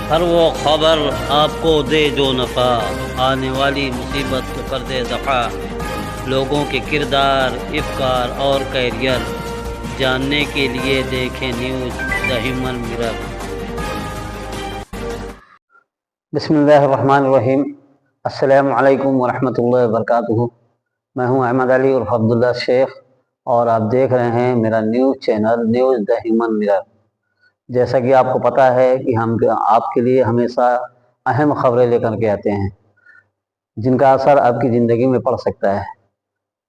हर वो खबर आपको दे जो नफ़ा, आने वाली मुसीबत को कर दे दफ़ा। लोगों के किरदार, इफ़्कार और कैरियर जानने के लिए देखें न्यूज़ द ह्यूमन मिरर। बिस्मिल्लाहिर्रहमानिर्रहीम। अस्सलामु अलैकुम वरहमतुल्लाहि वबरकातुहू। मैं हूं अहमद अली उर्फ अब्दुल्ला शेख और आप देख रहे हैं मेरा news channel news the human mirror. जैसा कि आपको पता है कि हम आपके लिए हमेशा अहम खबरें लेकर के आते हैं जिनका असर आपकी ज़िंदगी में पड़ सकता है।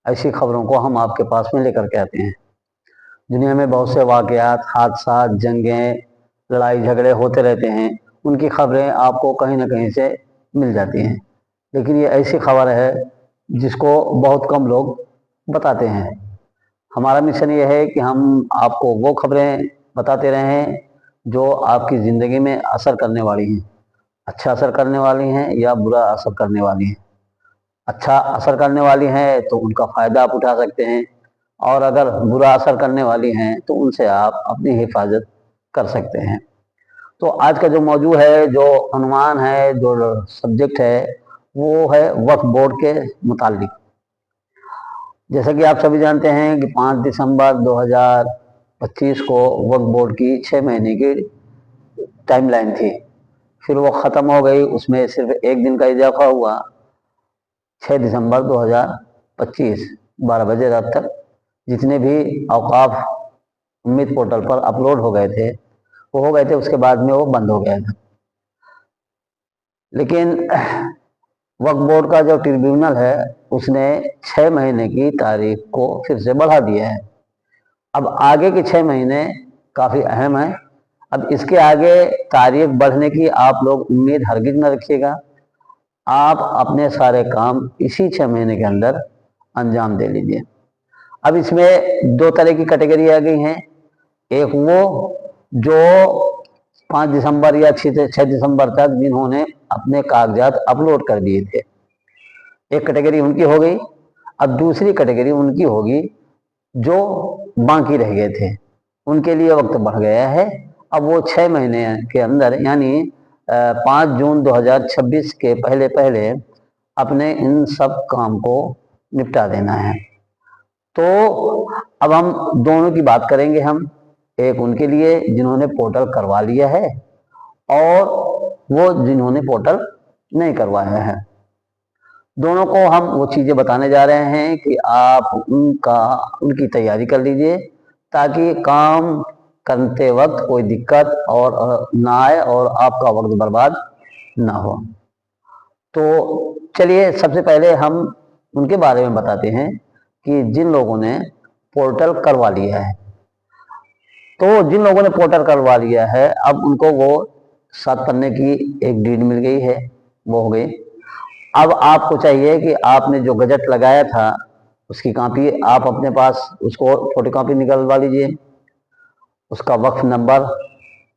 ऐसी खबरों को हम आपके पास में लेकर के आते हैं। दुनिया में बहुत से वाक़यात, हादसा, जंगें, लड़ाई झगड़े होते रहते हैं। उनकी खबरें आपको कहीं ना कहीं से मिल जाती हैं, लेकिन ये ऐसी खबर है जिसको बहुत कम लोग बताते हैं। हमारा मिशन ये है कि हम आपको वो खबरें बताते रहें जो आपकी ज़िंदगी में असर करने वाली हैं, अच्छा असर करने वाली हैं या बुरा असर करने वाली हैं। अच्छा असर करने वाली हैं तो उनका फ़ायदा आप उठा सकते हैं, और अगर बुरा असर करने वाली हैं तो उनसे आप अपनी हिफाजत कर सकते हैं। तो आज का जो मौजू है, जो अनुमान है, जो सब्जेक्ट है, वो है वक्फ बोर्ड के मुतालिक। जैसा कि आप सभी जानते हैं कि 5 दिसंबर 2025 को वक्फ बोर्ड की 6 महीने की टाइमलाइन थी। फिर वो ख़त्म हो गई, उसमें सिर्फ एक दिन का इजाफा हुआ। 6 दिसंबर 2025 12 बजे रात तक जितने भी औकाफ उम्मीद पोर्टल पर अपलोड हो गए थे वो हो गए थे, उसके बाद में वो बंद हो गया था। लेकिन वक्फ बोर्ड का जो ट्रिब्यूनल है उसने 6 महीने की तारीख को फिर से बढ़ा दिया है। अब आगे के 6 महीने काफ़ी अहम है। अब इसके आगे तारीख बढ़ने की आप लोग उम्मीद हरगिज न रखिएगा। आप अपने सारे काम इसी 6 महीने के अंदर अंजाम दे लीजिए। अब इसमें दो तरह की कैटेगरी आ गई हैं। एक वो जो 5 दिसंबर या 6 दिसंबर तक जिन्होंने अपने कागजात अपलोड कर दिए थे, एक कैटेगरी उनकी हो गई। अब दूसरी कैटेगरी उनकी होगी जो बाकी रह गए थे, उनके लिए वक्त बढ़ गया है। अब वो 6 महीने के अंदर यानी 5 जून 2026 के पहले पहले अपने इन सब काम को निपटा देना है। तो अब हम दोनों की बात करेंगे। हम एक उनके लिए जिन्होंने पोर्टल करवा लिया है और वो जिन्होंने पोर्टल नहीं करवाया है। दोनों को हम वो चीज़ें बताने जा रहे हैं कि आप उनकी तैयारी कर लीजिए ताकि काम करते वक्त कोई दिक्कत और ना आए और आपका वक्त बर्बाद ना हो। तो चलिए सबसे पहले हम उनके बारे में बताते हैं कि जिन लोगों ने पोर्टल करवा लिया है। तो जिन लोगों ने पोर्टल करवा लिया है अब उनको वो 7 पन्ने की एक डीड मिल गई है, वो हो गई। अब आपको चाहिए कि आपने जो गजट लगाया था उसकी कॉपी आप अपने पास उसको फोटो कॉपी निकलवा लीजिए, उसका वक्फ नंबर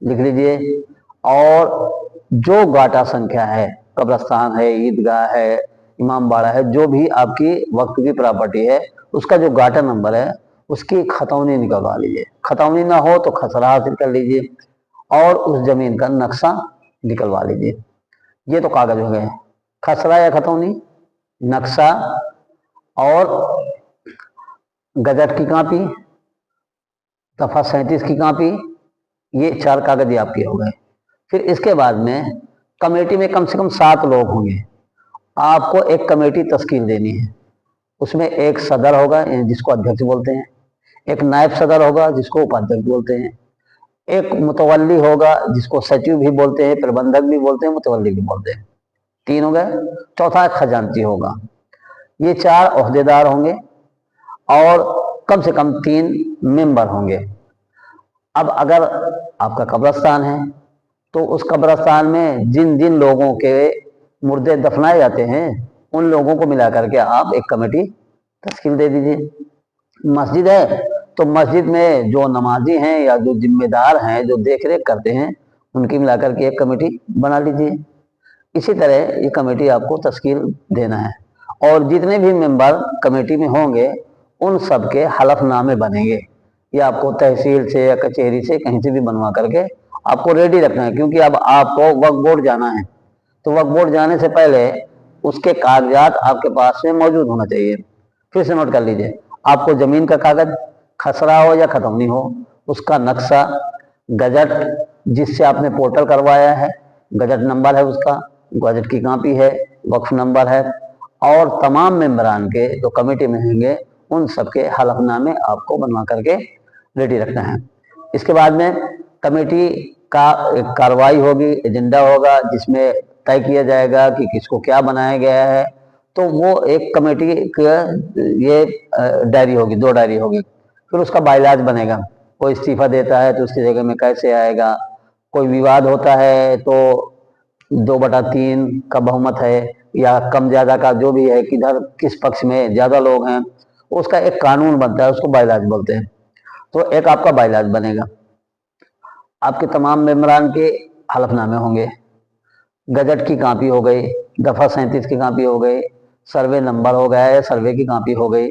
लिख लीजिए, और जो गाटा संख्या है, कब्रस्तान है, ईदगाह है, इमाम बाड़ा है, जो भी आपकी वक्फ की प्रॉपर्टी है उसका जो गाटा नंबर है उसकी खतौनी निकलवा लीजिए। खतौनी ना हो तो खसरा हासिल कर लीजिए और उस जमीन का नक्शा निकलवा लीजिए। ये तो कागज हो गए। खसरा या खतौनी, नक्शा और गजट की कॉपी, दफा 37 की कॉपी, ये 4 कागज आपके हो गए। फिर इसके बाद में कमेटी में कम से कम 7 लोग होंगे। आपको एक कमेटी तश्कील देनी है। उसमें एक सदर होगा जिसको अध्यक्ष बोलते हैं, एक नायब सदर होगा जिसको उपाध्यक्ष बोलते हैं, एक मुतवल्ली होगा जिसको सचिव भी बोलते हैं, प्रबंधक भी बोलते हैं, मुतवल्ली भी बोलते हैं। 3 हो गए। चौथा खजांची होगा। ये 4 ओहदेदार होंगे और कम से कम 3 मेंबर होंगे। अब अगर आपका कब्रस्तान है तो उस कब्रस्तान में जिन जिन लोगों के मुर्दे दफनाए जाते हैं उन लोगों को मिला करके आप एक कमेटी तश्कील दे दीजिए। मस्जिद है तो मस्जिद में जो नमाजी हैं या जो जिम्मेदार हैं, जो देख रेख करते हैं, उनकी मिलाकर के एक कमेटी बना लीजिए। इसी तरह ये कमेटी आपको तश्कील देना है और जितने भी मेंबर कमेटी में होंगे उन सब के हलफनामे बनेंगे। ये आपको तहसील से या कचहरी से कहीं से भी बनवा करके आपको रेडी रखना है, क्योंकि अब आपको वक्फ बोर्ड जाना है। तो वक्फ बोर्ड जाने से पहले उसके कागजात आपके पास में मौजूद होना चाहिए। फिर से नोट कर लीजिए, आपको जमीन का कागज, खसरा हो या खतौनी हो, उसका नक्शा, गजट जिससे आपने पोर्टल करवाया है, गजट नंबर है उसका, गजट की कॉपी है, वक्फ नंबर है, और तमाम मेंबरान के जो कमेटी में होंगे उन सबके हलफनामे आपको बनवा करके रेडी रखना है। इसके बाद में कमेटी का एक कार्रवाई होगी, एजेंडा होगा जिसमें तय किया जाएगा कि किसको क्या बनाया गया है। तो वो एक कमेटी ये डायरी होगी, 2 डायरी होगी। फिर उसका बाइलाज बनेगा, कोई इस्तीफा देता है तो उसकी जगह में कैसे आएगा, कोई विवाद होता है तो 2/3 का बहुमत है या कम ज्यादा का जो भी है, किधर किस पक्ष में ज्यादा लोग हैं, उसका एक कानून बनता है, उसको बाइलाज बोलते हैं। तो एक आपका बाइलाज बनेगा, आपके तमाम मेंबरान के हलफनामे होंगे, गजट की कॉपी हो गई, दफा 37 की कॉपी हो गई, सर्वे नंबर हो गया है, सर्वे की कॉपी हो गई,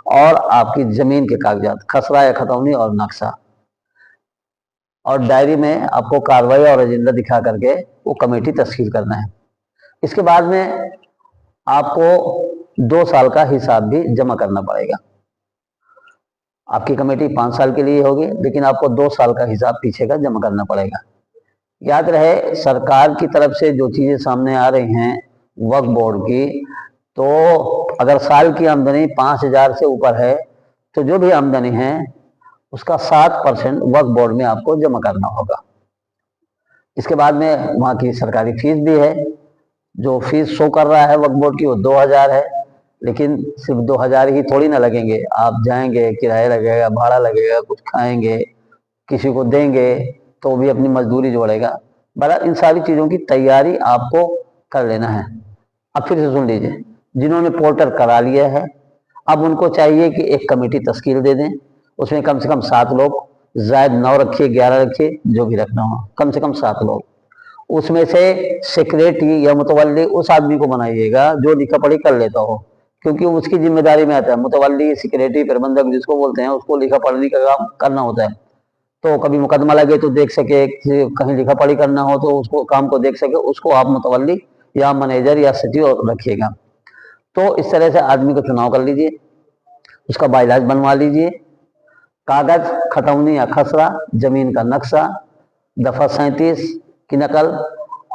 और आपकी जमीन के कागजात, खसरा या खतौनी और नक्शा। और डायरी में आपको कार्रवाई और एजेंडा दिखा करके वो कमेटी तस्कील करना है। इसके बाद में आपको 2 साल का हिसाब भी जमा करना पड़ेगा। आपकी कमेटी 5 साल के लिए होगी, लेकिन आपको 2 साल का हिसाब पीछे का जमा करना पड़ेगा। याद रहे, सरकार की तरफ से जो चीजें सामने आ रही हैं वक्फ बोर्ड की, तो अगर साल की आमदनी 5,000 से ऊपर है तो जो भी आमदनी है उसका 7% वक्फ बोर्ड में आपको जमा करना होगा। इसके बाद में वहाँ की सरकारी फीस भी है, जो फीस शो कर रहा है वक्फ बोर्ड की वो 2,000 है, लेकिन सिर्फ 2,000 ही थोड़ी ना लगेंगे, आप जाएंगे, किराया लगेगा, भाड़ा लगेगा, कुछ खाएंगे, किसी को देंगे तो भी अपनी मजदूरी जोड़ेगा। बहरहाल इन सारी चीज़ों की तैयारी आपको कर लेना है। अब फिर से सुन लीजिए, जिन्होंने पोर्टल करा लिया है अब उनको चाहिए कि एक कमेटी तश्कील दे दें, उसमें कम से कम 7 लोग, जायद 9 रखिए, 11 रखिए, जो भी रखना हो, कम से कम 7 लोग। उसमें से सेक्रेटरी या मुतवल्ली उस आदमी को बनाइएगा जो लिखा पढ़ी कर लेता हो, क्योंकि उसकी जिम्मेदारी में आता है। मुतवल्ली, सेक्रेटरी, प्रबंधक जिसको बोलते हैं, उसको लिखा पढ़ने का काम करना होता है। तो कभी मुकदमा लगे तो देख सके, कहीं लिखा पढ़ी करना हो तो उसको काम को देख सके, उसको आप मुतवल्ली या मैनेजर या सचिव रखिएगा। तो इस तरह से आदमी को चुनाव कर लीजिए, उसका बाइलाज बनवा लीजिए, कागज, खतौनी या खसरा, जमीन का नक्शा, दफा 37 की नकल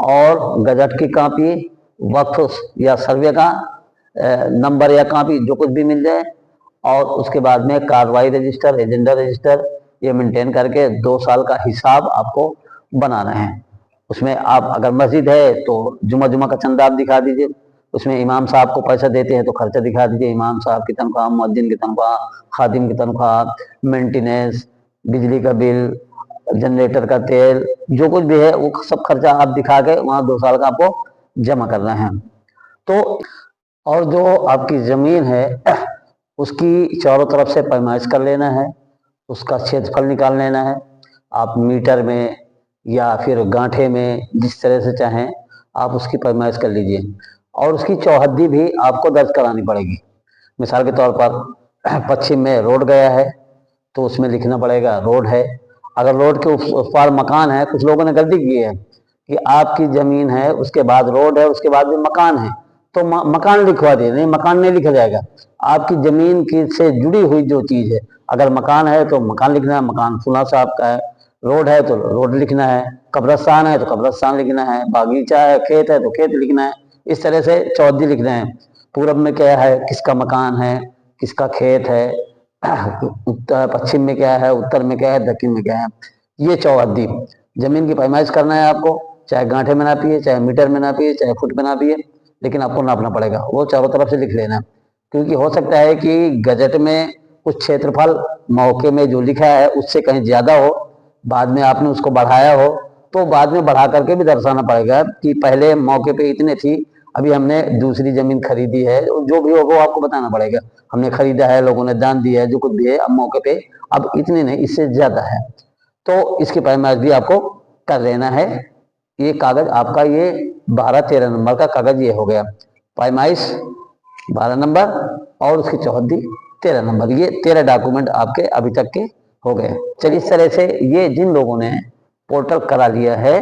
और गजट की कॉपी, वक्फ या सर्वे का नंबर या कॉपी जो कुछ भी मिल जाए, और उसके बाद में कार्रवाई रजिस्टर, एजेंडा रजिस्टर, ये मेंटेन करके 2 साल का हिसाब आपको बनाना है। उसमें आप अगर मस्जिद है तो जुमा का चंदा आप दिखा दीजिए, उसमें इमाम साहब को पैसा देते हैं तो खर्चा दिखा दीजिए, इमाम साहब की तनख्वाह, मुअज्जिन की तनख्वाह, खादिम की तनख्वाह, मेंटेनेंस, बिजली का बिल, जनरेटर का तेल, जो कुछ भी है वो सब खर्चा आप दिखा के वहाँ 2 साल का आपको जमा करना है। तो और जो आपकी ज़मीन है उसकी चारों तरफ से पैमाइश कर लेना है, उसका क्षेत्रफल निकाल लेना है। आप मीटर में या फिर गांठे में, जिस तरह से चाहें आप उसकी पैमाइश कर लीजिए, और उसकी चौहद्दी भी आपको दर्ज करानी पड़ेगी। मिसाल के तौर पर पश्चिम में रोड गया है तो उसमें लिखना पड़ेगा रोड है। अगर रोड के उस पार मकान है, कुछ लोगों ने गलती की है कि आपकी ज़मीन है उसके बाद रोड है उसके बाद भी मकान है, तो मकान लिखवा दिए, नहीं, मकान नहीं लिखा जाएगा। आपकी ज़मीन की से जुड़ी हुई जो चीज़ है, अगर मकान है तो मकान लिखना है, मकान फुला साहब का है, रोड है तो रोड लिखना है, कब्रस्तान है तो कब्रस्तान लिखना है, बागीचा है, खेत है तो खेत लिखना है। इस तरह से चौहद्दी लिखना है। पूरब में क्या है, किसका मकान है, किसका खेत है, उत्तर पश्चिम में क्या है, उत्तर में क्या है, दक्षिण में क्या है, ये चौहद्दी जमीन की पैमाइश करना है आपको। चाहे गांठे में नापिए, चाहे मीटर में नापिए, चाहे फुट में नापिए, लेकिन आपको नापना पड़ेगा, वो चारों तरफ से लिख लेना। क्योंकि हो सकता है कि गजट में कुछ क्षेत्रफल मौके में जो लिखा है उससे कहीं ज्यादा हो, बाद में आपने उसको बढ़ाया हो, तो बाद में बढ़ा करके भी दर्शाना पड़ेगा कि पहले मौके पे इतने थी, अभी हमने दूसरी जमीन खरीदी है, जो भी हो वो आपको बताना पड़ेगा। हमने खरीदा है, लोगों ने दान दिया है, जो कुछ भी है, अब मौके पे अब इतने नहीं, इससे ज्यादा है, तो इसकी पैमाइश भी आपको कर लेना है। ये कागज आपका ये 12-13 नंबर का कागज ये हो गया, पैमाइश 12 नंबर और उसकी चौहद्दी 13 नंबर, ये 13 डॉक्यूमेंट आपके अभी तक के हो गए। चलिए, इस तरह से ये जिन लोगों ने पोर्टल करा लिया है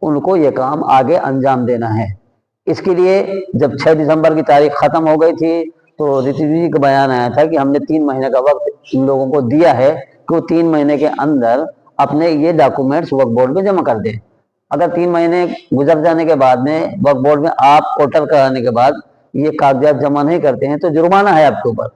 उनको ये काम आगे अंजाम देना है। इसके लिए जब 6 दिसंबर की तारीख खत्म हो गई थी तो ऋतु जी का बयान आया था कि हमने 3 महीने का वक्त इन लोगों को दिया है कि वो 3 महीने के अंदर अपने ये डॉक्यूमेंट्स वक्फ बोर्ड में जमा कर दें। अगर 3 महीने गुजर जाने के बाद में वक्फ बोर्ड में आप पोर्टल कराने के बाद ये कागजात जमा नहीं करते हैं तो जुर्माना है आपके ऊपर।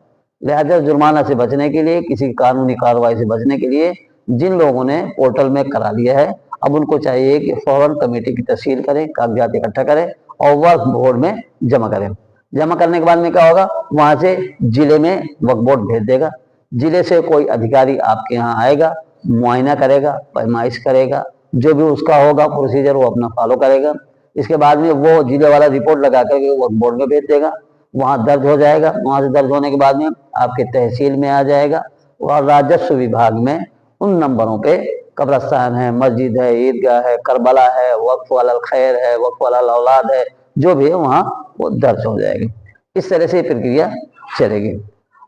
लिहाजा जुर्माना से बचने के लिए, किसी कानूनी कार्रवाई से बचने के लिए जिन लोगों ने पोर्टल में करा लिया है अब उनको चाहिए कि फौरन कमेटी की तश्कील करें, कागजात इकट्ठा करें और वक्फ बोर्ड में जमा करें। जमा करने के बाद में क्या होगा, वहां से जिले में वक्फ बोर्ड भेज देगा। जिले से कोई अधिकारी आपके यहाँ आएगा, मुआयना करेगा, पैमाइश करेगा, जो भी उसका होगा प्रोसीजर वो अपना फॉलो करेगा। इसके बाद में वो जिले वाला रिपोर्ट लगा करके वक्फ बोर्ड में भेज देगा, वहां दर्ज हो जाएगा। वहां से दर्ज होने के बाद में आपके तहसील में आ जाएगा और राजस्व विभाग में उन नंबरों पे कब्रस्तान है, मस्जिद है, ईदगाह है, करबला है, वक्फ वाला खैर है, वक्फ वाला औलाद है, जो भी है वहां वो दर्ज हो जाएगी। इस तरह से प्रक्रिया चलेगी।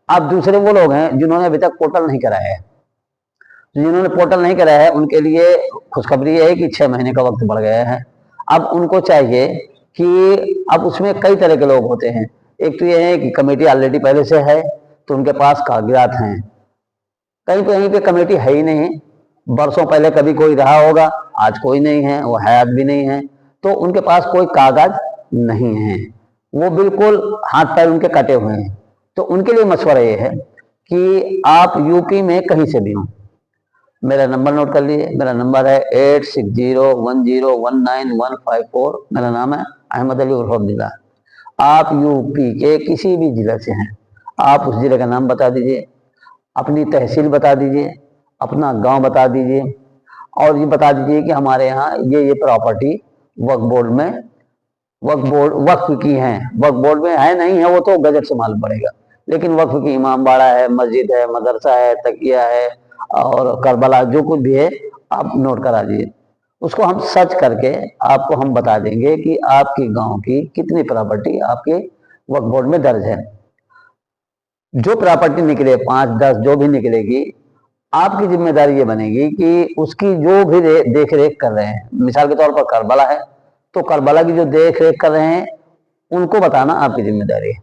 अब दूसरे वो लोग हैं जिन्होंने अभी तक पोर्टल नहीं कराया है। जिन्होंने पोर्टल नहीं कराया है उनके लिए खुशखबरी है कि 6 महीने का वक्त बढ़ गया है। अब उनको चाहिए कि अब उसमें कई तरह के लोग होते हैं। एक तो ये है कि कमेटी ऑलरेडी पहले से है तो उनके पास कागजात हैं। कहीं पे कमेटी है ही नहीं, बरसों पहले कभी कोई रहा होगा, आज कोई नहीं है, वो हयात भी नहीं है, तो उनके पास कोई कागज नहीं है, वो बिल्कुल हाथ पैर उनके कटे हुए हैं। तो उनके लिए मशवरा ये है कि आप यूपी में कहीं से भी हों, मेरा नंबर नोट कर लीजिए। मेरा नंबर है 8601019154। मेरा नाम है अहमद अली उर्फ अब्दुल्ला। आप यूपी के किसी भी जिले से हैं, आप उस जिले का नाम बता दीजिए, अपनी तहसील बता दीजिए, अपना गांव बता दीजिए और ये बता दीजिए कि हमारे यहाँ ये प्रॉपर्टी वक्फ बोर्ड में वक्फ की हैं। वक्फ बोर्ड में है नहीं है वो तो गजट से मालूम पड़ेगा, लेकिन वक्फ की इमाम बाड़ा है, मस्जिद है, मदरसा है, तकिया है और करबला जो कुछ भी है आप नोट करा लीजिए। उसको हम सर्च करके आपको हम बता देंगे कि आपके गांव की कितनी प्रॉपर्टी आपके वक्फ बोर्ड में दर्ज है। जो प्रॉपर्टी निकले 5, 10 जो भी निकलेगी, आपकी जिम्मेदारी ये बनेगी कि उसकी जो भी देख रेख कर रहे हैं, मिसाल के तौर पर करबला है तो करबला की जो देख रेख कर रहे हैं उनको बताना आपकी जिम्मेदारी है।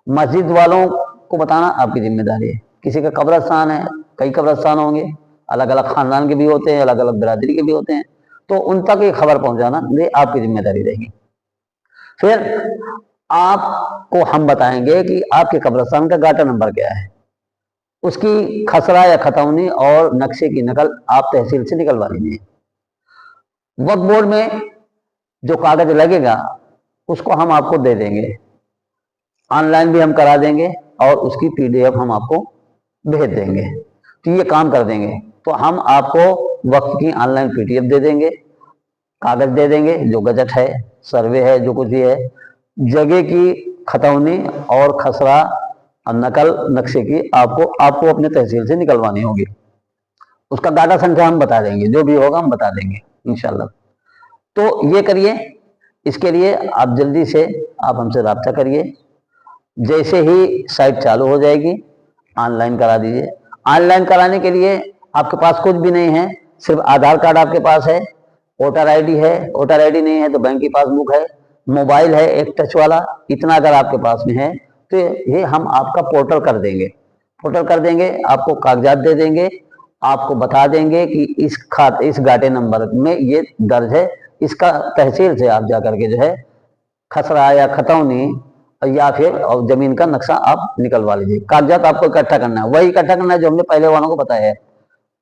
मस्जिद वालों को बताना आपकी जिम्मेदारी है। किसी का कब्रस्तान है, कई कब्रस्तान होंगे, अलग अलग खानदान के भी होते हैं, अलग अलग बिरादरी के भी होते हैं, तो उन तक ये खबर पहुंचाना ये आपकी जिम्मेदारी रहेगी। फिर आपको हम बताएंगे कि आपके कब्रस्तान का गाटा नंबर क्या है, उसकी खसरा या खतौनी और नक्शे की नकल आप तहसील से निकलवा लीजिए। वक्फ बोर्ड में जो कागज लगेगा उसको हम आपको दे देंगे, ऑनलाइन भी हम करा देंगे और उसकी PDF हम आपको भेज देंगे। तो ये काम कर देंगे तो हम आपको वक्फ की ऑनलाइन PDF दे देंगे, कागज दे देंगे, जो गजट है, सर्वे है, जो कुछ भी है, जगह की खतौनी और खसरा और नकल नक्शे की आपको अपने तहसील से निकलवानी होगी। उसका गाटा संख्या हम बता देंगे, जो भी होगा हम बता देंगे इंशाल्लाह। तो ये करिए। इसके लिए आप जल्दी से आप हमसे रब्ता करिए। जैसे ही साइट चालू हो जाएगी ऑनलाइन करा दीजिए। ऑनलाइन कराने के लिए आपके पास कुछ भी नहीं है, सिर्फ आधार कार्ड आपके पास है, वोटर ID है, वोटर ID नहीं है तो बैंक की पासबुक है, मोबाइल है एक टच वाला, इतना अगर आपके पास में है तो ये हम आपका पोर्टल कर देंगे। पोर्टल कर देंगे, आपको कागजात दे देंगे, आपको बता देंगे कि इस गाटे नंबर में ये दर्ज है। इसका तहसील से आप जा करके जो है खसरा या खतौनी या फिर और जमीन का नक्शा आप निकलवा लीजिए। कागजात आपको इकट्ठा करना है, वही इकट्ठा करना है जो हमने पहले वालों को बताया है।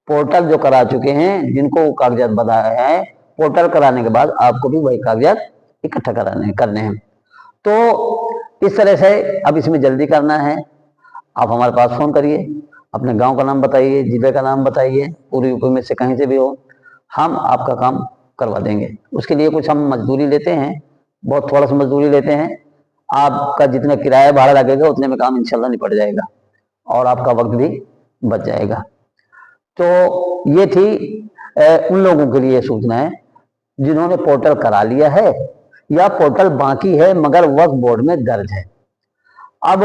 पोर्टल जो करा चुके हैं जिनको कागजात बताया है, पोर्टल कराने के बाद आपको भी वही कागजात इकट्ठा करने हैं। तो इस तरह से अब इसमें जल्दी करना है। आप हमारे पास फोन करिए, अपने गांव का नाम बताइए, जिले का नाम बताइए, पूरे यूपी में से कहीं से भी हो, हम आपका काम करवा देंगे। उसके लिए कुछ हम मजदूरी लेते हैं, बहुत थोड़ा सा मजदूरी लेते हैं। आपका जितना किराया भाड़ा लगेगा उतने में काम इंशाल्लाह निपट जाएगा और आपका वक्त भी बच जाएगा। तो ये थी उन लोगों के लिए सूचना है जिन्होंने पोर्टल करा लिया है या पोर्टल बाकी है मगर वक्फ बोर्ड में दर्ज है। अब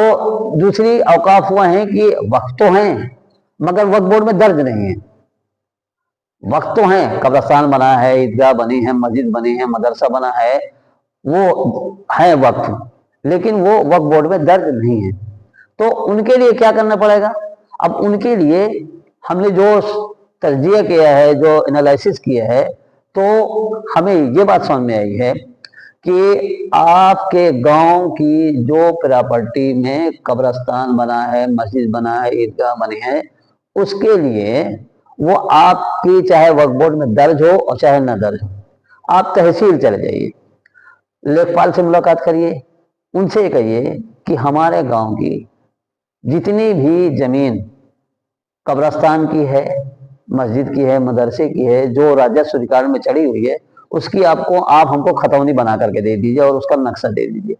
दूसरी औकाफ हुआ है कि वक्फ तो हैं मगर वक्फ बोर्ड में दर्ज नहीं है। वक्त तो हैं, कब्रिस्तान बना है, ईदगाह बनी है, मस्जिद बनी है, मदरसा बना है, वो है वक्त, लेकिन वो वक्फ बोर्ड में दर्ज नहीं है। तो उनके लिए क्या करना पड़ेगा? अब उनके लिए हमने जो तज्जिया किया है, जो एनालिसिस किया है, तो हमें ये बात समझ में आई है कि आपके गांव की जो प्रॉपर्टी में कब्रिस्तान बना है, मस्जिद बना है, ईदगाह बनी है, उसके लिए वो आपकी चाहे वक्फ बोर्ड में दर्ज हो और चाहे ना दर्ज हो, आप तहसील चले जाइए, लेखपाल से मुलाकात करिए, उनसे कहिए कि हमारे गांव की जितनी भी जमीन कब्रिस्तान की है, मस्जिद की है, मदरसे की है, जो राजस्व रिकॉर्ड में चढ़ी हुई है, उसकी आप हमको खतौनी बना करके दे दीजिए और उसका नक्शा दे दीजिए।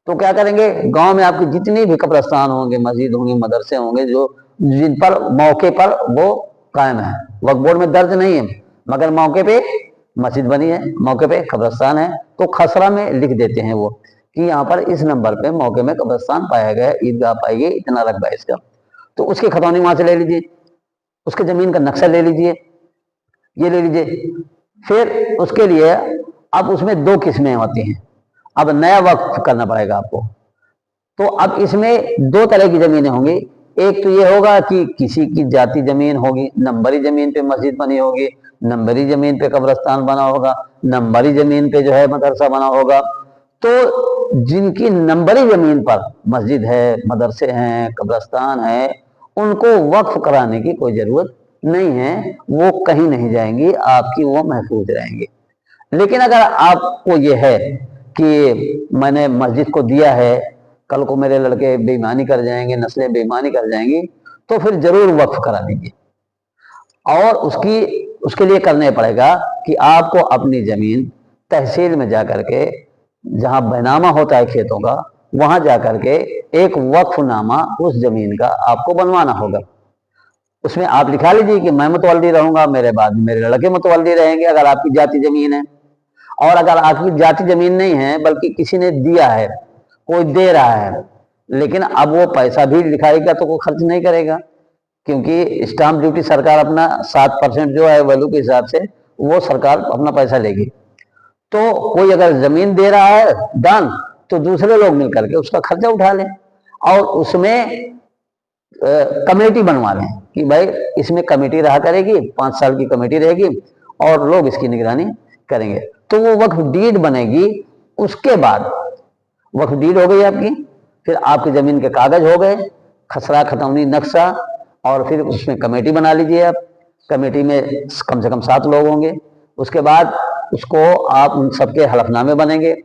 तो क्या करेंगे, गांव में आपकी जितनी भी कब्रिस्तान होंगे, मस्जिद होंगे, मदरसे होंगे, जो जिन पर मौके पर वो कायम है, वक्फ बोर्ड में दर्ज नहीं है, मगर मौके पे मस्जिद बनी है, मौके पे कब्रिस्तान है, तो खसरा में लिख देते हैं वो कि यहाँ पर इस नंबर पे मौके में कब्रिस्तान पाया गया, ईदगाह पाई गई, इतना रकबा इसका। तो उसकी खतौनी वहां से ले लीजिए, उसके जमीन का नक्शा ले लीजिए, ये ले लीजिए। फिर उसके लिए अब उसमें दो किस्में होती हैं, अब नया वक्फ करना पड़ेगा आपको। तो अब इसमें दो तरह की जमीनें होंगी, एक तो ये होगा कि किसी की जाति जमीन होगी, नंबरी जमीन पे मस्जिद बनी होगी, नंबरी जमीन पे कब्रिस्तान बना होगा, नंबरी जमीन पे जो है मदरसा बना होगा। तो जिनकी नंबरी जमीन पर मस्जिद है, मदरसे हैं, कब्रिस्तान है, उनको वक्फ कराने की कोई जरूरत नहीं है, वो कहीं नहीं जाएंगी, आपकी वो महफूज रहेंगी। लेकिन अगर आपको ये है कि मैंने मस्जिद को दिया है, कल को मेरे लड़के बेईमानी कर जाएंगे, नस्लें बेईमानी कर जाएंगी, तो फिर जरूर वक्फ करा दीजिए। और उसके लिए करने पड़ेगा कि आपको अपनी जमीन तहसील में जाकर के, जहां बैनामा होता है खेतों का, वहां जाकर के एक वक्फनामा उस जमीन का आपको बनवाना होगा। उसमें आप लिखा लीजिए कि मैं मुतवल्ली रहूंगा, मेरे बाद मेरे लड़के मुतवल्ली रहेंगे, अगर आपकी जाति जमीन है। और अगर आपकी जाति जमीन नहीं है, बल्कि किसी ने दिया है, कोई दे रहा है, लेकिन अब वो पैसा भी लिखाएगा तो कोई खर्च नहीं करेगा, क्योंकि स्टाम्प ड्यूटी सरकार अपना 7% जो है वैल्यू के हिसाब से वो सरकार अपना पैसा लेगी। तो कोई अगर जमीन दे रहा है दान, तो दूसरे लोग मिल करके उसका खर्चा उठा लें और उसमें कमेटी बनवा लें कि भाई इसमें कमेटी रहा करेगी, 5 साल की कमेटी रहेगी और लोग इसकी निगरानी करेंगे। तो वो वक्फ डीड बनेगी। उसके बाद वक्फ डीड हो गई आपकी, फिर आपकी जमीन के कागज हो गए, खसरा खतौनी नक्शा, और फिर उसमें कमेटी बना लीजिए आप। कमेटी में कम से कम 7 लोग होंगे। उसके बाद उसको आप उन सबके हलफनामे बनेंगे।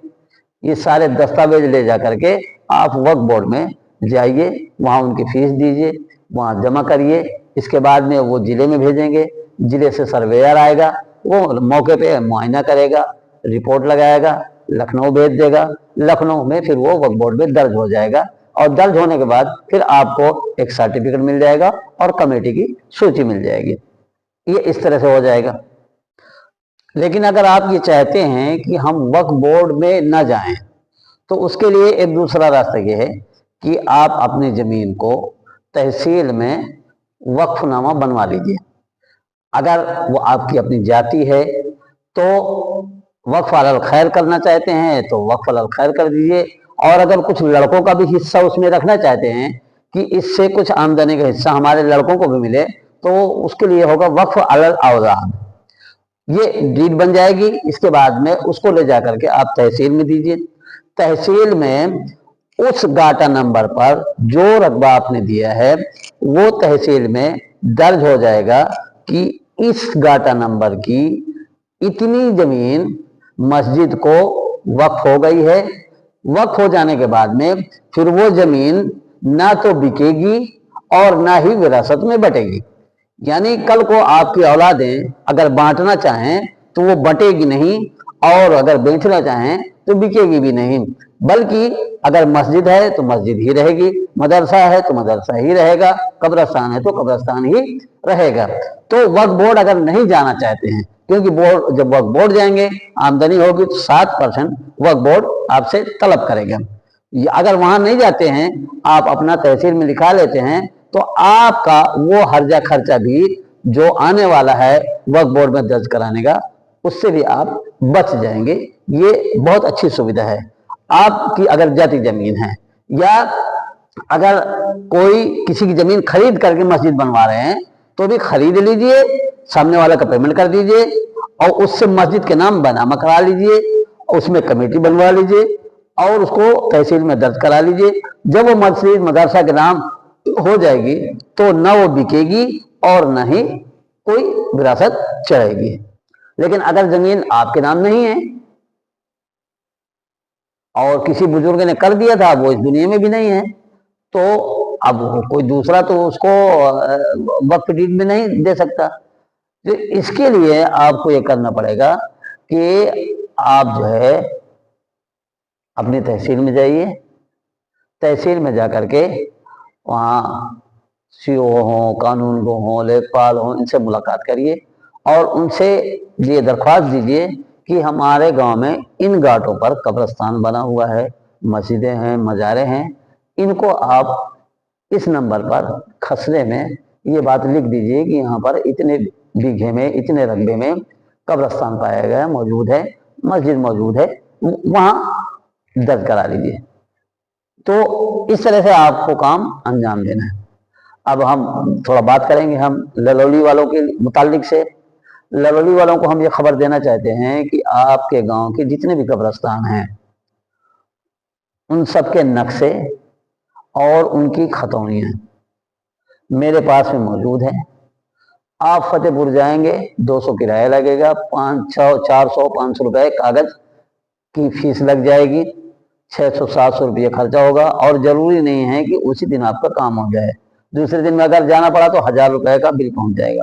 ये सारे दस्तावेज ले जा करके आप वक्फ बोर्ड में जाइए, वहाँ उनकी फीस दीजिए, वहाँ जमा करिए। इसके बाद में वो जिले में भेजेंगे, जिले से सर्वेयर आएगा, वो मौके पे मुआयना करेगा, रिपोर्ट लगाएगा, लखनऊ भेज देगा। लखनऊ में फिर वो वक्फ बोर्ड में दर्ज हो जाएगा और दर्ज होने के बाद फिर आपको एक सर्टिफिकेट मिल जाएगा और कमेटी की सूची मिल जाएगी। ये इस तरह से हो जाएगा। लेकिन अगर आप ये चाहते हैं कि हम वक्फ बोर्ड में न जाएं, तो उसके लिए एक दूसरा रास्ता ये है कि आप अपनी जमीन को तहसील में वक्फनामा बनवा लीजिए। अगर वो आपकी अपनी जाति है तो वक्फ अलल खैर करना चाहते हैं तो वक्फ अलल खैर कर दीजिए। और अगर कुछ लड़कों का भी हिस्सा उसमें रखना चाहते हैं कि इससे कुछ आमदनी का हिस्सा हमारे लड़कों को भी मिले, तो उसके लिए होगा वक्फ अलल औलाद। ये डीड बन जाएगी। इसके बाद में उसको ले जाकर के आप तहसील में दीजिए। तहसील में उस गाटा नंबर पर जो रकबा आपने दिया है वो तहसील में दर्ज हो जाएगा कि इस गाटा नंबर की इतनी जमीन मस्जिद को वक्फ हो गई है। वक्फ हो जाने के बाद में फिर वो जमीन ना तो बिकेगी और ना ही विरासत में बटेगी। यानी कल को आपकी औलादें अगर बांटना चाहें तो वो बटेगी नहीं, और अगर बेचना चाहें तो बिकेगी भी नहीं। बल्कि अगर मस्जिद है तो मस्जिद ही रहेगी, मदरसा है तो मदरसा ही रहेगा, कब्रिस्तान है तो कब्रिस्तान ही रहेगा। तो वक्फ बोर्ड अगर नहीं जाना चाहते हैं, क्योंकि बोर्ड जब वक्फ बोर्ड जाएंगे आमदनी होगी तो 7% वक्फ बोर्ड आपसे तलब करेगा। अगर वहां नहीं जाते हैं, आप अपना तहसील में लिखा लेते हैं, तो आपका वो हर्जा खर्चा भी जो आने वाला है वक्फ बोर्ड में दर्ज कराने का, उससे भी आप बच जाएंगे। ये बहुत अच्छी सुविधा है। आपकी अगर जाति जमीन है या अगर कोई किसी की जमीन खरीद करके मस्जिद बनवा रहे हैं तो भी खरीद लीजिए, सामने वाला का पेमेंट कर दीजिए और उससे मस्जिद के नाम बनामा करा लीजिए, उसमें कमेटी बनवा लीजिए और उसको तहसील में दर्ज करा लीजिए। जब वो मस्जिद मदरसा के नाम हो जाएगी तो न वो बिकेगी और न ही कोई विरासत चढ़ेगी। लेकिन अगर जमीन आपके नाम नहीं है और किसी बुजुर्ग ने कर दिया था, वो इस दुनिया में भी नहीं है, तो अब कोई दूसरा तो उसको वक्फ डीड में नहीं दे सकता। तो इसके लिए आपको ये करना पड़ेगा कि आप जो है अपनी तहसील में जाइए, तहसील में जा करके वहाँ सीओ हो, कानून को हो, लेखपाल हो, इनसे मुलाकात करिए और उनसे ये दरख्वास्त दीजिए कि हमारे गांव में इन घाटों पर कब्रिस्तान बना हुआ है, मस्जिदें हैं, मज़ारे हैं, इनको आप इस नंबर पर खसरे में ये बात लिख दीजिए कि यहाँ पर इतने बीघे में, इतने रकबे में कब्रिस्तान पाया गया मौजूद है, मस्जिद मौजूद है, वहाँ दर्ज करा लीजिए। तो इस तरह से आपको काम अंजाम देना है। अब हम थोड़ा बात करेंगे हम ललौली वालों के मुतालिक से। ललौली वालों को हम ये खबर देना चाहते हैं कि आपके गांव के जितने भी कब्रिस्तान हैं उन सब के नक्शे और उनकी खतौनियाँ मेरे पास में मौजूद हैं। आप फतेहपुर जाएंगे, 200 किराया लगेगा, 400-500 रुपए कागज की फीस लग जाएगी, 600-700 रुपये खर्चा होगा और जरूरी नहीं है कि उसी दिन आपका काम हो जाए। दूसरे दिन में अगर जाना पड़ा तो 1000 रुपए का बिल पहुंच जाएगा।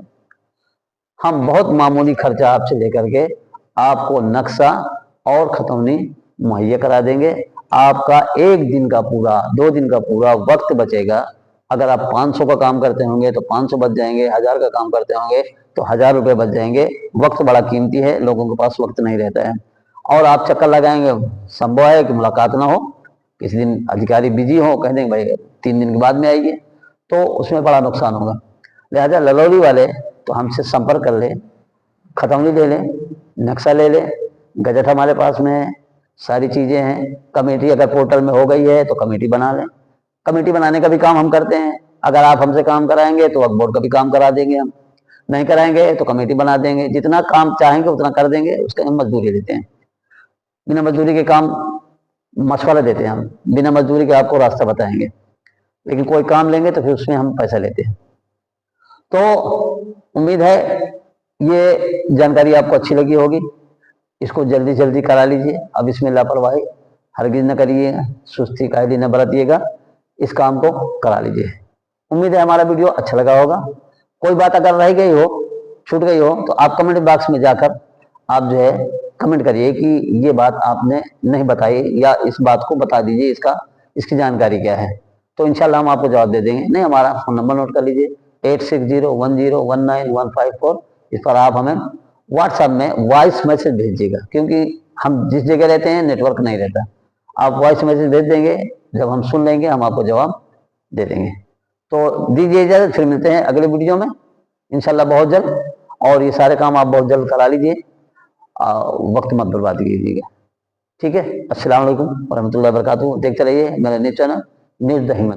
हम बहुत मामूली खर्चा आपसे लेकर के आपको नक्शा और खतौनी मुहैया करा देंगे। आपका 1 दिन का पूरा, 2 दिन का पूरा वक्त बचेगा। अगर आप 500 का काम करते होंगे तो 500 बच जाएंगे, 1000 का काम करते होंगे तो 1000 रुपये बच जाएंगे। वक्त बड़ा कीमती है, लोगों के पास वक्त नहीं रहता है और आप चक्कर लगाएंगे, संभव है कि मुलाकात ना हो, किसी दिन अधिकारी बिजी हो, कह देंगे भाई 3 दिन के बाद में आइए, तो उसमें बड़ा नुकसान होगा। लिहाजा ललौली वाले तो हमसे संपर्क कर ले, खतौनी ले लें, नक्शा ले लें, गजट हमारे पास में है, सारी चीज़ें हैं। कमेटी अगर पोर्टल में हो गई है तो कमेटी बना लें, कमेटी बनाने का भी काम हम करते हैं। अगर आप हमसे काम कराएंगे तो वक्फ बोर्ड का भी काम करा देंगे, हम नहीं कराएंगे तो कमेटी बना देंगे। जितना काम चाहेंगे उतना कर देंगे, उसके हम मजदूरी देते हैं। बिना मजदूरी के काम मशवरा देते हैं हम, बिना मजदूरी के आपको रास्ता बताएंगे। लेकिन कोई काम लेंगे तो फिर उसमें हम पैसा लेते हैं। तो उम्मीद है ये जानकारी आपको अच्छी लगी होगी। इसको जल्दी जल्दी करा लीजिए। अब इसमें लापरवाही हरगिज न करिएगा, सुस्ती कायदी न बरतिएगा, इस काम को करा लीजिए। उम्मीद है हमारा वीडियो अच्छा लगा होगा। कोई बात अगर रह गई हो, छूट गई हो, तो आप कमेंट बॉक्स में जाकर आप जो है कमेंट करिए कि ये बात आपने नहीं बताई या इस बात को बता दीजिए, इसकी जानकारी क्या है। तो इंशाल्लाह हम आपको जवाब दे देंगे। नहीं, हमारा फ़ोन नंबर नोट कर लीजिए 8601019154। इस पर आप हमें व्हाट्सएप में वॉइस मैसेज भेजिएगा, क्योंकि हम जिस जगह रहते हैं नेटवर्क नहीं रहता। आप वॉइस मैसेज भेज देंगे, जब हम सुन लेंगे हम आपको जवाब दे देंगे। तो दीजिए इजाज़त, फिर मिलते हैं अगले वीडियो में इंशाल्लाह बहुत जल्द। और ये सारे काम आप बहुत जल्द करा लीजिए, वक्त मत बर्बाद कीजिएगा। ठीक है। अस्सलाम वालेकुम वरहमतुल्लाहि वबरकातुहू। देखते रहिए मेरा न्यूज़ चैनल न्यूज़ द हिम्मत।